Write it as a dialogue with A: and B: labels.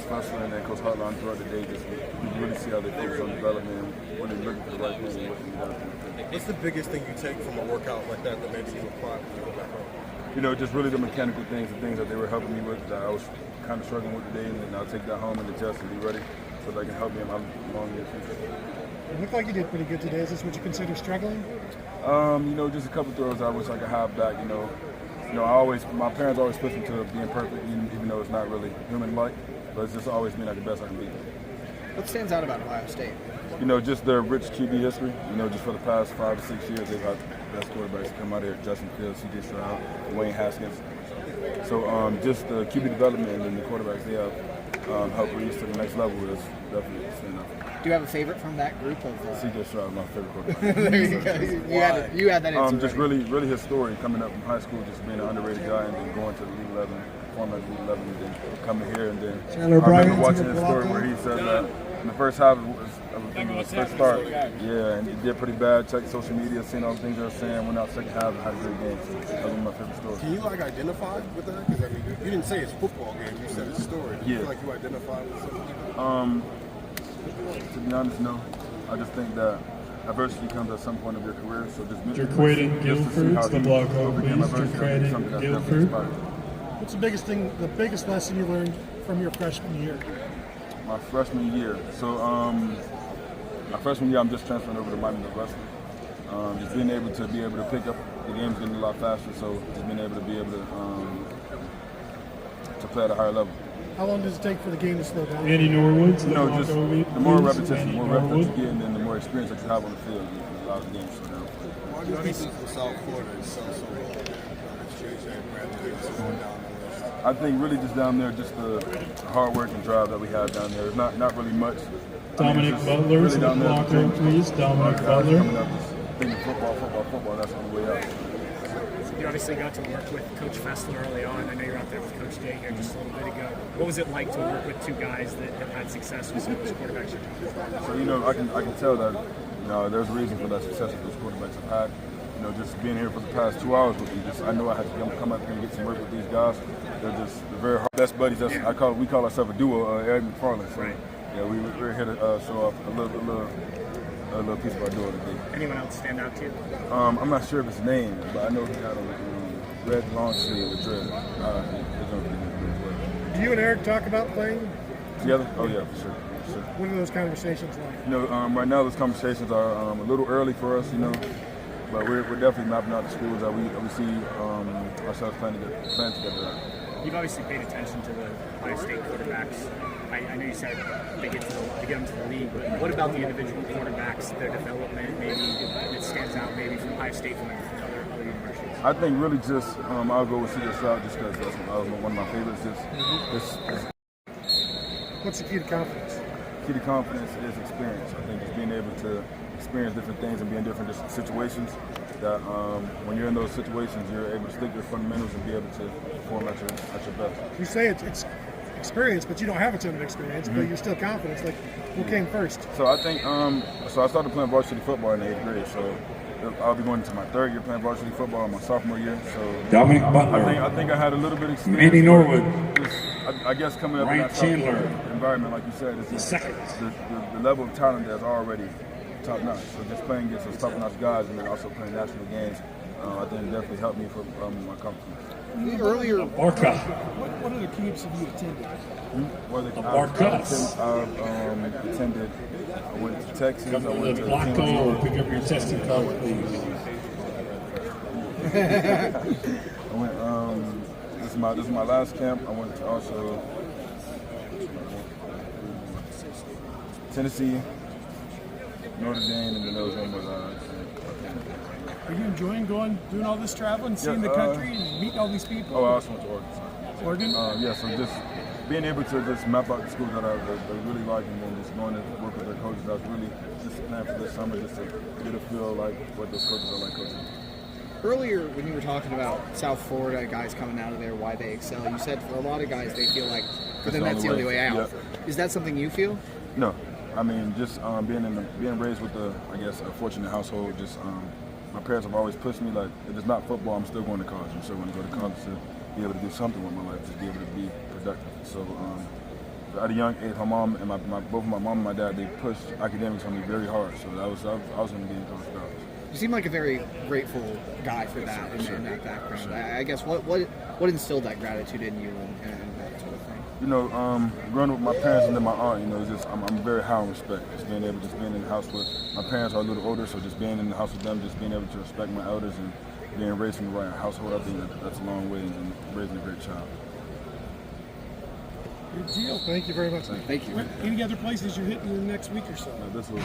A: Coach Fessler and then Coach Hartline throughout the day, just you really see how they focus on development and when they're looking for the right thing and what they got.
B: What's the biggest thing you take from a workout like that that maybe you apply when you go back home?
A: You know, just really the mechanical things, the things that they were helping me with that I was kind of struggling with today, and then I'll take that home and adjust and be ready so that I can help me in my long year future.
C: It looked like you did pretty good today. Is this what you consider struggling?
A: You know, just a couple throws I wish I could have back. You know, my parents always push me to being perfect, even though it's not really human-like, but it's just always being like the best I can be.
D: What stands out about Ohio State?
A: You know, just their rich QB history. You know, just for the past 5 to 6 years, they've had the best quarterbacks come out here: Justin Fields, C.J. Stroud, Wayne Haskins. So just the QB development and the quarterbacks they have helped reach to the next level is definitely stand out.
D: Do you have a favorite from that group of?
A: C.J. Stroud, my favorite quarterback.
D: There you go. You had that answer.
A: Just really his story coming up from high school, just being an underrated guy, and then going to the Elite 11, forming the Elite 11, and then coming here, and then I remember watching his story where he said that in the first half of his first start, and he did pretty bad. Checked social media, seeing all the things they were saying. Went out second half and had a great game. So that was my favorite story.
B: Can you identify with that? Because I mean, you didn't say it's a football game. You said it's a story. Do you feel like you identify with something?
A: To be honest, no. I just think that adversity comes at some point of your career. So just
E: Jaquaden Guilford, the block home, please. Jaquaden Guilford.
C: What's the biggest lesson you learned from your freshman year?
A: My freshman year. So my freshman year, I'm just transferring over to Neimann. Just being able to pick up the game's getting a lot faster. So just being able to play at a higher level.
C: How long does it take for the game to slow down?
E: Andy Norwood.
A: You know, just the more repetition, the more reps that you get, and then the more experience that you have on the field, you allow the game to slow down.
B: Why do you think South Florida is so well?
A: I think really just down there, just the hard work and drive that we have down there. There's not really much.
E: Dominic Butler, really down there, block home, please. Dominic Butler.
A: Coming up, just thinking football. That's on the way out.
F: You obviously got to work with Coach Fessler early on. I know you're out there with Coach Day here just a little bit ago. What was it like to work with two guys that have had success with some of those quarterbacks?
A: So, you know, I can tell that, you know, there's a reason for that success that those quarterbacks have had. You know, just being here for the past 2 hours with you, I know I had to come up here and get some work with these guys. They're very hard. Best buddies. We call ourselves a duo, Eric McFarland. So, yeah, we're here to show off a little piece of our duo today.
F: Anyone else stand out to you?
A: I'm not sure of his name, but I know he had a red long sleeve with dread.
C: Do you and Eric talk about playing
A: together? Oh yeah, for sure.
C: What are those conversations like?
A: You know, right now those conversations are a little early for us, you know, but we're definitely mapping out the schools that we see ourselves playing together.
F: You've obviously paid attention to the Ohio State quarterbacks. I know you said they get them to the league, but what about the individual quarterbacks, their development, maybe that stands out maybe from Ohio State from other universities?
A: I think really just I'll go with C.J. Stroud just because that's one of my favorites.
C: What's the key to confidence?
A: Key to confidence is experience. I think just being able to experience different things and be in different situations. That when you're in those situations, you're able to stick to your fundamentals and be able to perform at your best.
C: You say it's experience, but you don't have a ton of experience, but you're still confident. Like, what came first?
A: So I think, so I started playing varsity football in the 8th grade. So I'll be going into my 3rd year playing varsity football in my sophomore year. So
E: Dominic Butler.
A: I think I had a little bit of experience.
E: Andy Norwood.
A: I guess coming up in that environment, like you said, it's the level of talent that's already top notch. So just playing against those top notch guys and then also playing national games, I think it definitely helped me for my confidence.
D: Earlier,
E: Barca.
C: What other camps have you attended?
A: I've attended. I went to Texas.
E: Come to the block hole. Pick up your testing card, please.
A: I went. This is my last camp. I went to also Tennessee, Notre Dame, and then there was one more.
C: Are you enjoying doing all this travel and seeing the country and meeting all these people?
A: Oh, I also went to Oregon.
C: Oregon?
A: Yeah, so just being able to just map out the schools that I really like, and then just going to work with their coaches. I was really just planning for this summer just to get a feel like what those coaches are like coaching.
D: Earlier, when you were talking about South Florida, guys coming out of there, why they excel, you said for a lot of guys, they feel like for them that's the only way out.
A: Yeah.
D: Is that something you feel?
A: No. I mean, just being raised with a fortunate household, just my parents have always pushed me, like, if it's not football, I'm still going to college. I'm still going to go to college to be able to do something with my life, just be able to be productive. So at a young age, my mom and both my mom and my dad, they pushed academics on me very hard. So I was going to be in those scholars.
D: You seem like a very grateful guy for that in that background. Sure. I guess what instilled that gratitude in you and that sort of thing?
A: You know, growing up with my parents and then my aunt, you know, I'm very high on respect. Just being in the house with my parents are a little older, so just being in the house with them, just being able to respect my elders and being raised in the right household, I think that's a long way in raising a great child.
C: Good deal. Thank you very much.
D: Thank you.
C: Any other places you're hitting in the next week or so?
A: This is my